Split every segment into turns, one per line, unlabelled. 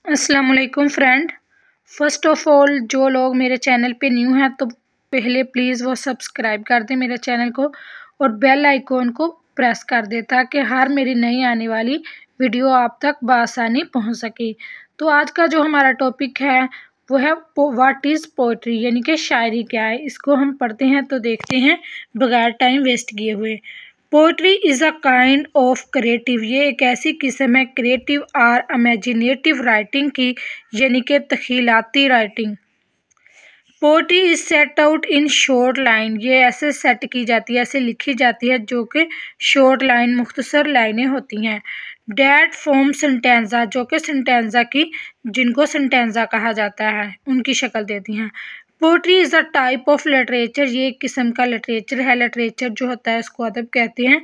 अस्सलाम वालेकुम friend. First of all जो लोग मेरे चैनल पे न्यू हैं तो पहले प्लीज़ वो सब्सक्राइब कर दें मेरे चैनल को और बेल आइकॉन को प्रेस कर दें ताकि हर मेरी नई आने वाली वीडियो आप तक बआसानी पहुंच सके। तो आज का जो हमारा टॉपिक है वो है व्हाट इज़ पोइट्री, यानी कि शायरी क्या है। इसको हम पढ़ते हैं तो देखते हैं बगैर टाइम वेस्ट किए हुए। Poetry is a kind of creative, ये एक ऐसी किस्म है क्रिएटिव और इमेजिनेटिव राइटिंग की, यानी कि तख़ीलाती writing. Poetry is set out in short line, ये ऐसे सेट की जाती है, ऐसे लिखी जाती है जो कि शॉर्ट लाइन मुख्तसर लाइनें होती हैं। डैट फॉर्म सेंटेंजा, जो कि सेंटेंजा की, जिनको सेंटेंजा कहा जाता है, उनकी शक्ल देती हैं। Poetry is a type of literature, ये एक किस्म का लिटरेचर है। लिटरेचर जो होता है उसको अदब कहते हैं।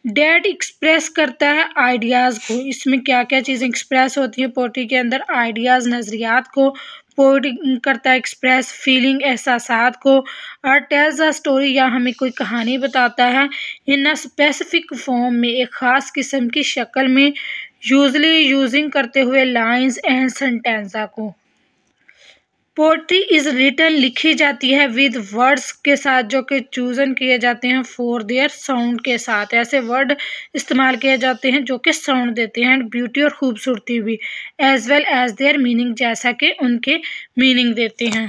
डैट एक्सप्रेस करता है आइडियाज़ को, इसमें क्या क्या चीज़ें एक्सप्रेस होती हैं पोइट्री के अंदर, आइडियाज़ नज़रियात को। पोइट्री करता है एक्सप्रेस फीलिंग एहसासात को। और टेल्स अ स्टोरी, या हमें कोई कहानी बताता है इन अ स्पेसिफिक फॉर्म में, एक ख़ास किस्म की शक्ल में, यूजली यूजिंग करते हुए लाइंस एंड सेंटेंजा को। पोइट्री इज़ रिटन, लिखी जाती है विद वर्ड्स के साथ जो कि चूजन किए जाते हैं फॉर देयर साउंड के साथ। ऐसे वर्ड इस्तेमाल किए जाते हैं जो कि साउंड देते हैं, ब्यूटी और खूबसूरती भी, as well as their meaning, जैसा कि उनके मीनिंग देते हैं।